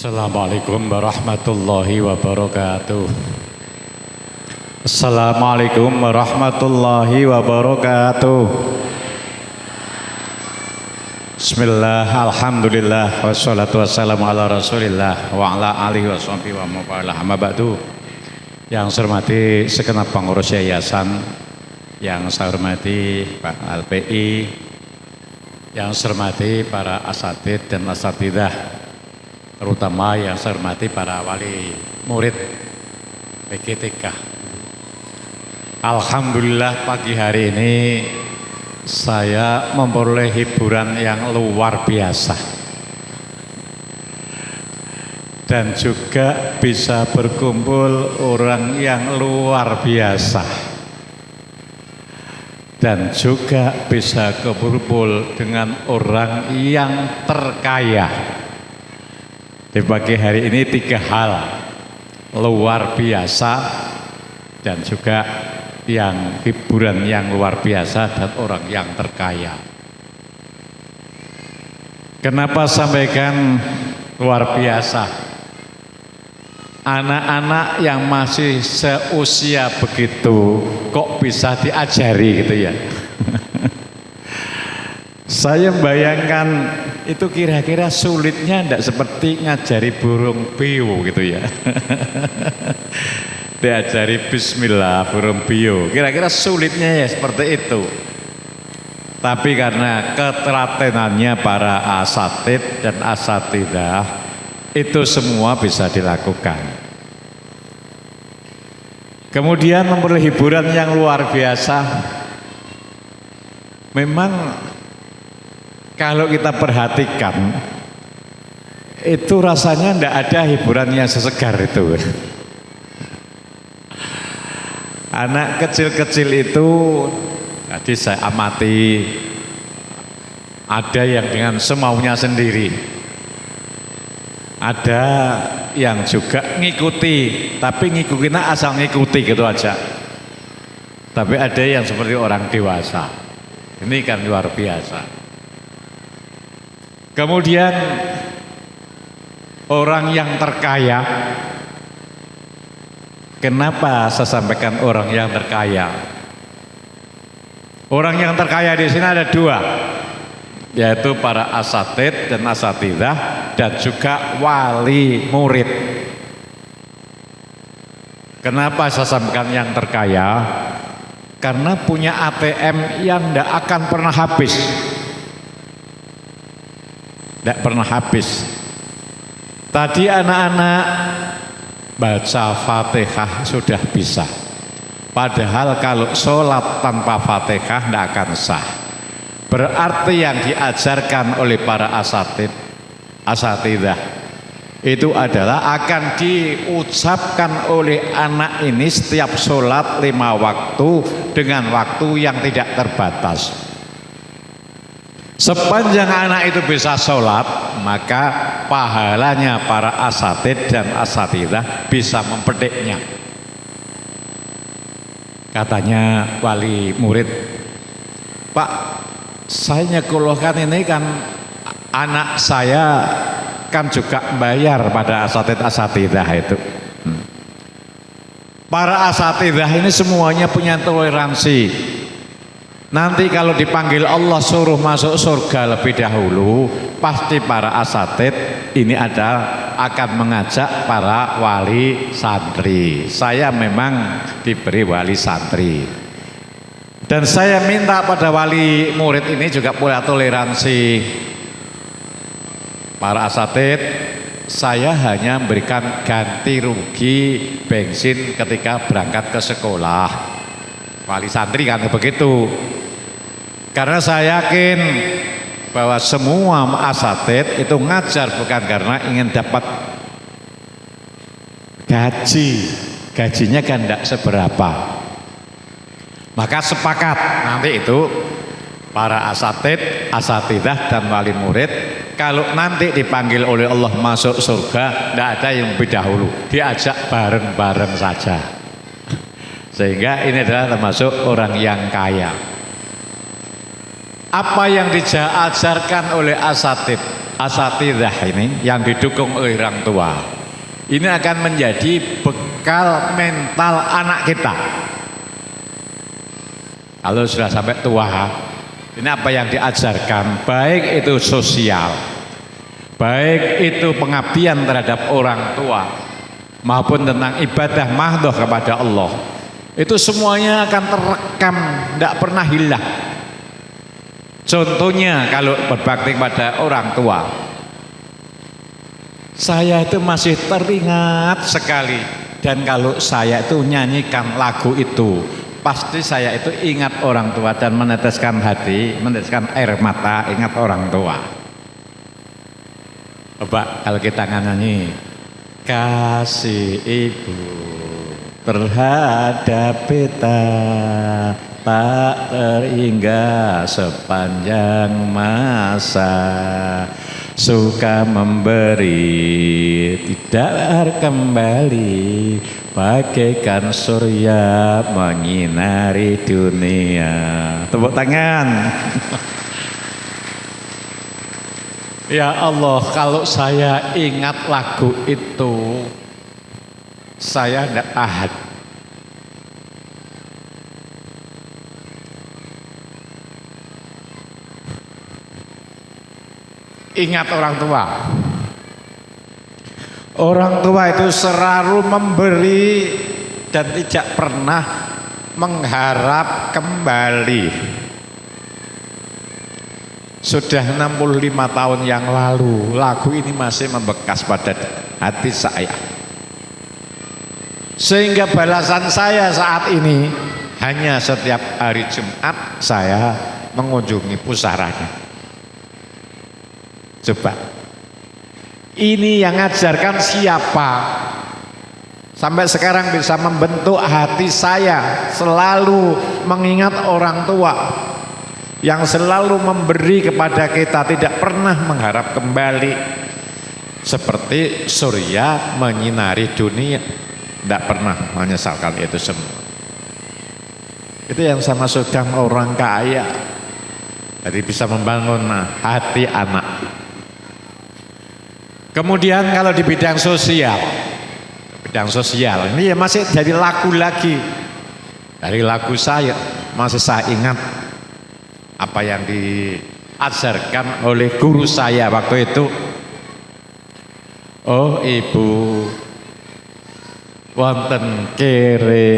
Assalamualaikum warahmatullahi wabarakatuh. Assalamualaikum warahmatullahi wabarakatuh. Bismillah, alhamdulillah, wassalatu wassalamu ala rasulillah wa ala alihi wa sahbihi wa mawalah amma ba'du. Yang saya hormati segenap pengurus yayasan, yang saya hormati Pak LPI, yang saya hormati para asatid dan asatidah, terutama yang saya hormati para wali murid PGTK. Alhamdulillah pagi hari ini saya memperoleh hiburan yang luar biasa dan juga bisa berkumpul orang yang luar biasa dan juga bisa berkumpul dengan orang yang terkaya. Di pagi hari ini 3 hal luar biasa dan juga yang hiburan yang luar biasa dan orang yang terkaya. Kenapa sampaikan luar biasa? Anak-anak yang masih seusia begitu kok bisa diajari gitu ya. Saya bayangkan itu kira-kira sulitnya enggak seperti ngajari burung bio gitu ya. Diajari bismillah burung bio, kira-kira sulitnya ya seperti itu. Tapi karena ketelatenannya para asatid dan asatidah, itu semua bisa dilakukan. Kemudian memperoleh hiburan yang luar biasa. Memang kalau kita perhatikan, itu rasanya tidak ada hiburan yang sesegar itu. Anak kecil-kecil itu, tadi saya amati, ada yang dengan semaunya sendiri. Ada yang juga ngikuti, tapi ngikutinnya asal ngikuti gitu aja. Tapi ada yang seperti orang dewasa. Ini kan luar biasa. Kemudian orang yang terkaya. Kenapa saya sampaikan orang yang terkaya? Orang yang terkaya di sini ada 2, yaitu para asatid dan asatidah dan juga wali murid. Kenapa saya sampaikan yang terkaya? Karena punya ATM yang tidak akan pernah habis. Tidak pernah habis. Tadi anak-anak baca Fatihah sudah bisa. Padahal kalau sholat tanpa Fatihah tidak akan sah. Berarti yang diajarkan oleh para asatid, asatidah itu adalah akan diucapkan oleh anak ini setiap sholat 5 waktu dengan waktu yang tidak terbatas. Sepanjang anak itu bisa sholat, maka pahalanya para asatid dan asatidah bisa mempetiknya. Katanya wali murid, Pak, saya nyekolahkan ini kan anak saya kan juga bayar pada asatid asatidah itu. Para asatidah ini semuanya punya toleransi. Nanti kalau dipanggil Allah suruh masuk surga lebih dahulu, pasti para asatid ini akan mengajak para wali santri. Saya memang diberi wali santri. Dan saya minta pada wali murid ini juga punya toleransi. Para asatid, saya hanya memberikan ganti rugi bensin ketika berangkat ke sekolah. Wali santri kan begitu. Karena saya yakin bahwa semua asatid itu ngajar bukan karena ingin dapat gaji. Gajinya kan tidak seberapa. Maka sepakat nanti itu para asatid, asatidah dan wali murid kalau nanti dipanggil oleh Allah masuk surga, tidak ada yang lebih dahulu, diajak bareng-bareng saja. Sehingga ini adalah termasuk orang yang kaya. Apa yang diajarkan oleh asatid asatidzah ini yang didukung oleh orang tua ini akan menjadi bekal mental anak kita. Kalau sudah sampai tua, ini apa yang diajarkan, baik itu sosial, baik itu pengabdian terhadap orang tua, maupun tentang ibadah mahdhah kepada Allah, itu semuanya akan terekam, tidak pernah hilang. Contohnya kalau berbakti kepada orang tua, saya itu masih teringat sekali, dan kalau saya itu nyanyikan lagu itu, pasti saya itu ingat orang tua dan meneteskan hati, meneteskan air mata, ingat orang tua. Coba kalau kita nyanyi, kasih ibu terhadap beta tak terhingga sepanjang masa, suka memberi tidak kembali, bagaikan surya menyinari dunia. Tepuk tangan. Ya Allah, kalau saya ingat lagu itu, saya tidak tahan. Ingat orang tua. Orang tua itu selalu memberi dan tidak pernah mengharap kembali. Sudah 65 tahun yang lalu, lagu ini masih membekas pada hati saya. Sehingga balasan saya saat ini hanya setiap hari Jumat saya mengunjungi pusaranya. Coba, ini yang ngajarkan siapa? Sampai sekarang bisa membentuk hati saya selalu mengingat orang tua yang selalu memberi kepada kita, tidak pernah mengharap kembali, seperti surya menyinari dunia, tidak pernah menyesalkan itu semua. Itu yang sama maksudkan orang kaya, jadi bisa membangun hati anak. Kemudian kalau di bidang sosial ini ya masih dari lagu lagi, dari lagu saya masih saya ingat apa yang diajarkan oleh guru saya waktu itu. Oh ibu wonten kere,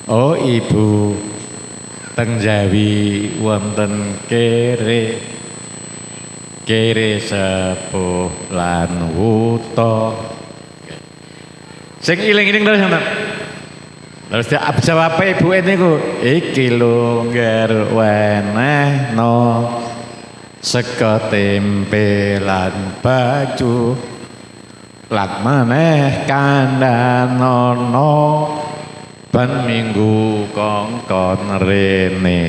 oh ibu teng Jawi wonten kere, kere sepuh lan wuto. Sing iling-iling terus ngono. Terus jawab ibu niku, iki lho ngger wenehno sego tempe lan baju lan maneh kandhanono ban minggu kongkon rene.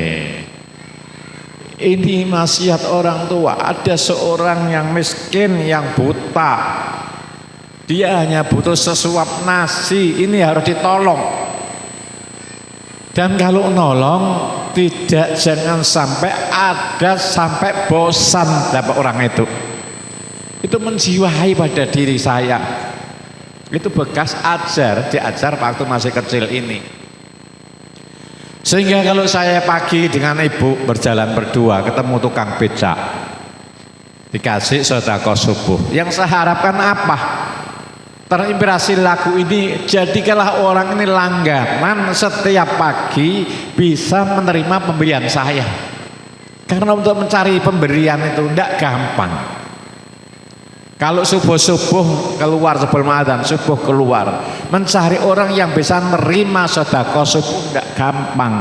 Ini nasihat orang tua. Ada seorang yang miskin, yang buta, dia hanya butuh sesuap nasi, ini harus ditolong. Dan kalau nolong tidak, jangan sampai ada sampai bosan dapat orang itu. Itu menjiwai pada diri saya. Itu bekas diajar waktu masih kecil ini. Sehingga kalau saya pagi dengan ibu berjalan berdua ketemu tukang becak, dikasih sedekah subuh. Yang saya harapkan apa? Terinspirasi lagu ini, jadikanlah orang ini langganan setiap pagi bisa menerima pemberian saya. Karena untuk mencari pemberian itu tidak gampang. Kalau subuh-subuh keluar sebelum adzan, subuh keluar, mencari orang yang bisa menerima sedekah subuh tidak gampang.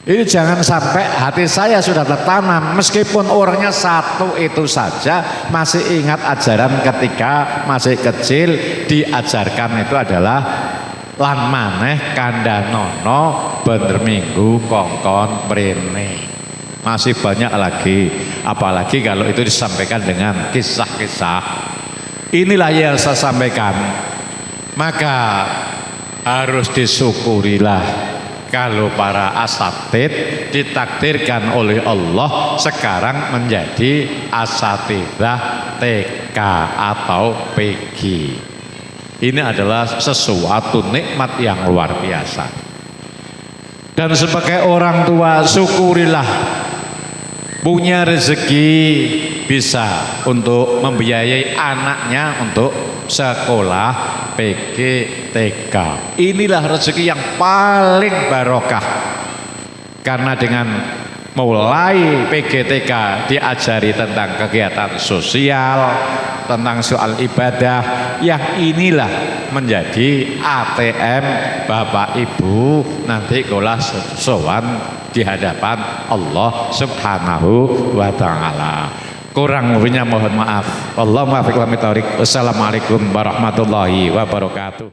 Ini jangan sampai hati saya sudah tertanam, meskipun orangnya satu itu saja, masih ingat ajaran ketika masih kecil diajarkan itu adalah lan maneh kandhanono bener minggu kongkon mrene. Masih banyak lagi, apalagi kalau itu disampaikan dengan kisah-kisah. Inilah yang saya sampaikan. Maka harus disyukurilah Kalau para asatid ditakdirkan oleh Allah sekarang menjadi asatidzah TK atau PG. Ini adalah sesuatu nikmat yang luar biasa. Dan sebagai orang tua syukurilah punya rezeki bisa untuk membiayai anaknya untuk sekolah PG TK. Inilah rezeki yang paling barokah, karena dengan mulai PGTK diajari tentang kegiatan sosial, tentang soal ibadah, yang inilah menjadi ATM Bapak Ibu nanti golah sowan di hadapan Allah Subhanahu wa Ta'ala. Kurang lebihnya mohon maaf. Allahumma fiq wa mitaurik. Wassalamualaikum warahmatullahi wabarakatuh.